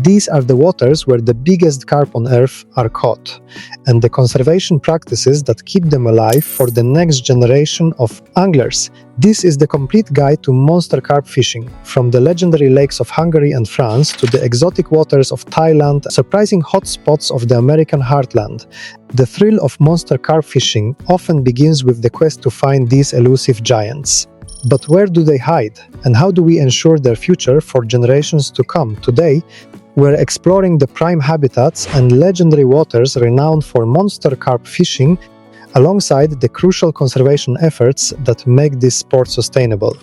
These are the waters where the biggest carp on Earth are caught, and the conservation practices that keep them alive for the next generation of anglers. This is the complete guide to monster carp fishing, from the legendary lakes of Hungary and France to the exotic waters of Thailand, surprising hotspots of the American heartland. The thrill of monster carp fishing often begins with the quest to find these elusive giants. But where do they hide, and how do we ensure their future for generations to come? Today, we're exploring the prime habitats and legendary waters renowned for monster carp fishing, alongside the crucial conservation efforts that make this sport sustainable.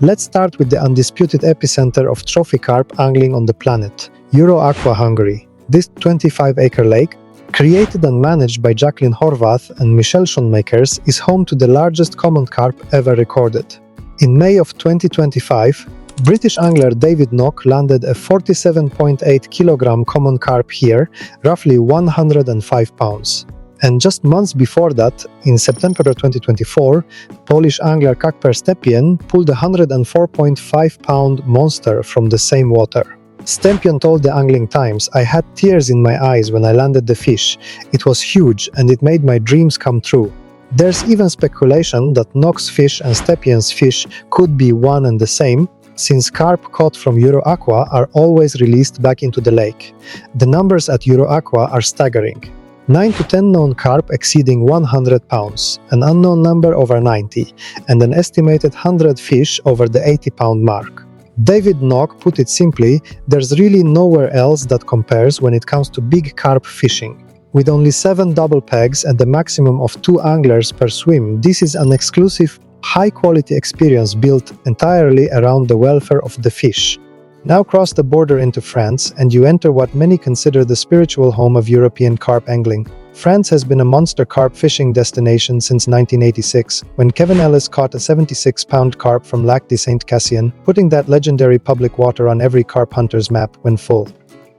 Let's start with the undisputed epicenter of trophy carp angling on the planet, Euro Aqua, Hungary. This 25-acre lake, created and managed by Jacqueline Horvath and Michelle Schoenmakers, is home to the largest common carp ever recorded. In May of 2025, British angler David Nock landed a 47.8 kilogram common carp here, roughly 105 pounds. And just months before that, in September 2024, Polish angler Kacper Stepien pulled a 104.5-pound monster from the same water. Stepien told the Angling Times, "I had tears in my eyes when I landed the fish. It was huge and it made my dreams come true." There's even speculation that Nock's fish and Stepien's fish could be one and the same, since carp caught from Euro Aqua are always released back into the lake. The numbers at Euro Aqua are staggering. 9 to 10 known carp exceeding 100 pounds, an unknown number over 90, and an estimated 100 fish over the 80-pound mark. David Nock put it simply, there's really nowhere else that compares when it comes to big carp fishing. With only 7 double pegs and a maximum of 2 anglers per swim, this is an exclusive, high-quality experience built entirely around the welfare of the fish. Now cross the border into France, and you enter what many consider the spiritual home of European carp angling. France has been a monster carp fishing destination since 1986, when Kevin Ellis caught a 76-pound carp from Lac de Saint-Cassien, putting that legendary public water on every carp hunter's map when full.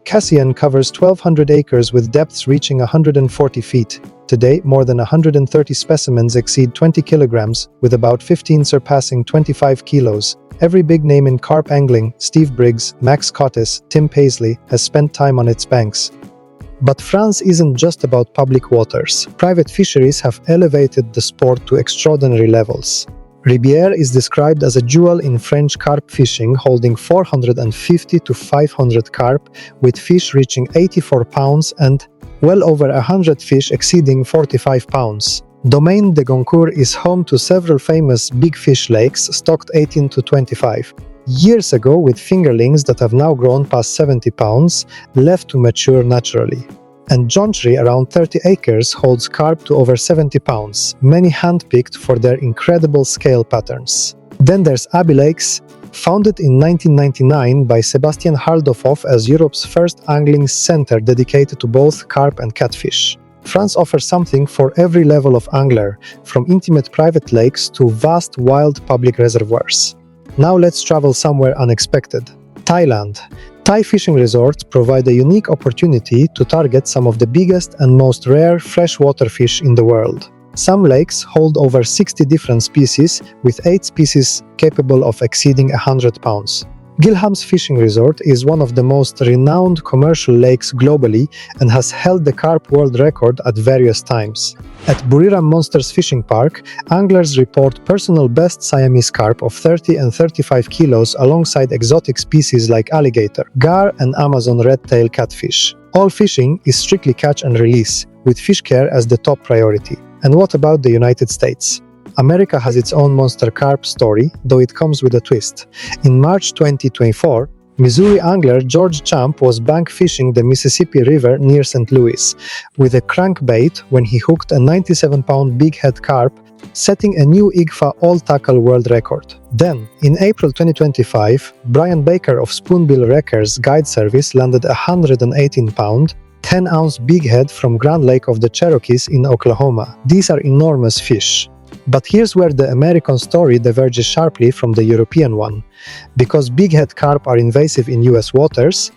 Cassien covers 1,200 acres with depths reaching 140 feet. Today, more than 130 specimens exceed 20 kilograms, with about 15 surpassing 25 kilos. Every big name in carp angling, Steve Briggs, Max Cottis, Tim Paisley, has spent time on its banks. But France isn't just about public waters. Private fisheries have elevated the sport to extraordinary levels. Ribière is described as a jewel in French carp fishing, holding 450 to 500 carp, with fish reaching 84 pounds and well over 100 fish exceeding 45 pounds. Domaine de Goncourt is home to several famous big fish lakes, stocked 18 to 25 years ago, with fingerlings that have now grown past 70 pounds, left to mature naturally. And Jonchery, around 30 acres, holds carp to over 70 pounds, many hand-picked for their incredible scale patterns. Then there's Abbey Lakes, founded in 1999 by Sebastian Haldofov as Europe's first angling center dedicated to both carp and catfish. France offers something for every level of angler, from intimate private lakes to vast wild public reservoirs. Now let's travel somewhere unexpected. Thailand. Thai fishing resorts provide a unique opportunity to target some of the biggest and most rare freshwater fish in the world. Some lakes hold over 60 different species, with 8 species capable of exceeding 100 pounds. Gilham's fishing resort is one of the most renowned commercial lakes globally and has held the carp world record at various times. At Buriram Monsters Fishing Park, anglers report personal best Siamese carp of 30 and 35 kilos alongside exotic species like alligator, gar and Amazon red-tail catfish. All fishing is strictly catch and release, with fish care as the top priority. And what about the United States? America has its own monster carp story, though it comes with a twist. In March 2024, Missouri angler George Champ was bank fishing the Mississippi River near St. Louis with a crankbait when he hooked a 97-pound bighead carp, setting a new IGFA all-tackle world record. Then, in April 2025, Brian Baker of Spoonbill Wreckers Guide Service landed a 118-pound, 10-ounce bighead from Grand Lake of the Cherokees in Oklahoma. These are enormous fish. But here's where the American story diverges sharply from the European one. Because bighead carp are invasive in US waters,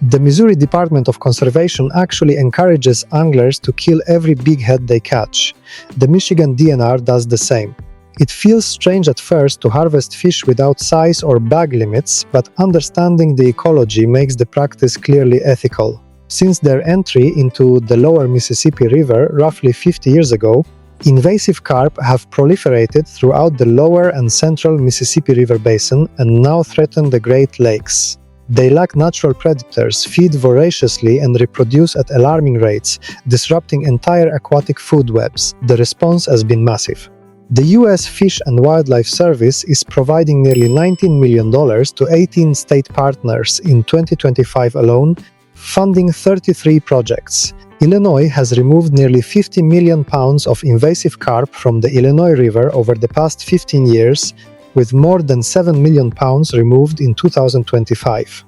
the Missouri Department of Conservation actually encourages anglers to kill every bighead they catch. The Michigan DNR does the same. It feels strange at first to harvest fish without size or bag limits, but understanding the ecology makes the practice clearly ethical. Since their entry into the lower Mississippi River roughly 50 years ago, invasive carp have proliferated throughout the lower and central Mississippi River basin and now threaten the Great Lakes. They lack natural predators, feed voraciously, and reproduce at alarming rates, disrupting entire aquatic food webs. The response has been massive. The U.S. Fish and Wildlife Service is providing nearly $19 million to 18 state partners in 2025 alone, funding 33 projects. Illinois has removed nearly 50 million pounds of invasive carp from the Illinois River over the past 15 years, with more than 7 million pounds removed in 2025.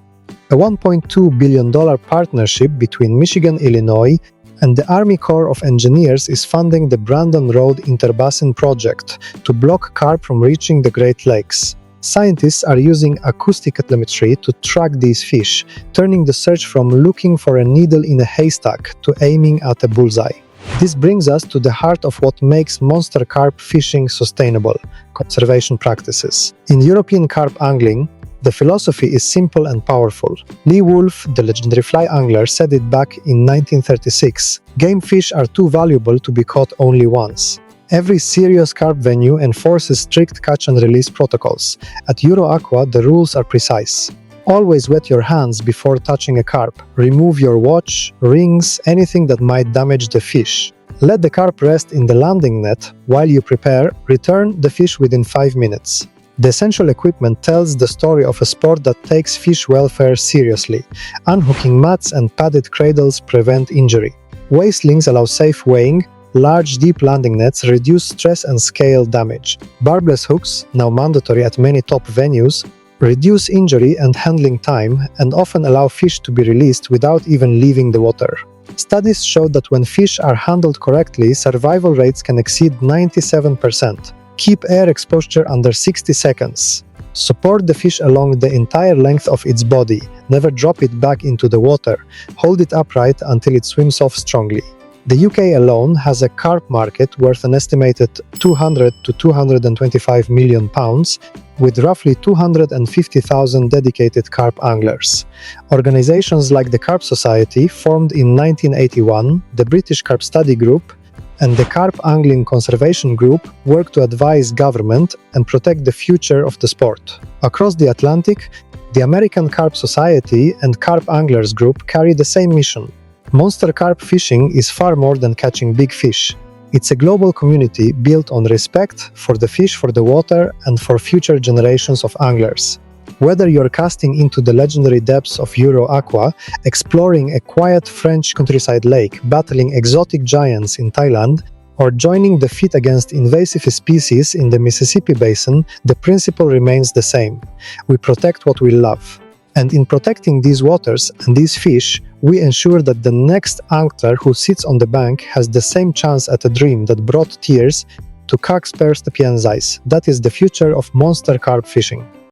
A $1.2 billion partnership between Michigan, Illinois, and the Army Corps of Engineers is funding the Brandon Road Interbasin project to block carp from reaching the Great Lakes. Scientists are using acoustic telemetry to track these fish, turning the search from looking for a needle in a haystack to aiming at a bullseye. This brings us to the heart of what makes monster carp fishing sustainable: conservation practices. In European carp angling, the philosophy is simple and powerful. Lee Wolf, the legendary fly angler, said it back in 1936, "Game fish are too valuable to be caught only once." Every serious carp venue enforces strict catch and release protocols. At Euro Aqua, the rules are precise. Always wet your hands before touching a carp. Remove your watch, rings, anything that might damage the fish. Let the carp rest in the landing net. While you prepare, return the fish within 5 minutes. The essential equipment tells the story of a sport that takes fish welfare seriously. Unhooking mats and padded cradles prevent injury. Waist-slings allow safe weighing. Large, deep landing nets reduce stress and scale damage. Barbless hooks, now mandatory at many top venues, reduce injury and handling time and often allow fish to be released without even leaving the water. Studies show that when fish are handled correctly, survival rates can exceed 97%. Keep air exposure under 60 seconds. Support the fish along the entire length of its body. Never drop it back into the water. Hold it upright until it swims off strongly. The UK alone has a carp market worth an estimated 200 to 225 million pounds, with roughly 250,000 dedicated carp anglers. Organizations like the Carp Society, formed in 1981, the British Carp Study Group, and the Carp Angling Conservation Group work to advise government and protect the future of the sport. Across the Atlantic, the American Carp Society and Carp Anglers Group carry the same mission. Monster carp fishing is far more than catching big fish. It's a global community built on respect for the fish, for the water, and for future generations of anglers. Whether you're casting into the legendary depths of Euro Aqua, exploring a quiet French countryside lake, battling exotic giants in Thailand, or joining the fight against invasive species in the Mississippi Basin, the principle remains the same. We protect what we love. And in protecting these waters and these fish, we ensure that the next angler who sits on the bank has the same chance at a dream that brought tears to Carp Sapiensis. That is the future of monster carp fishing.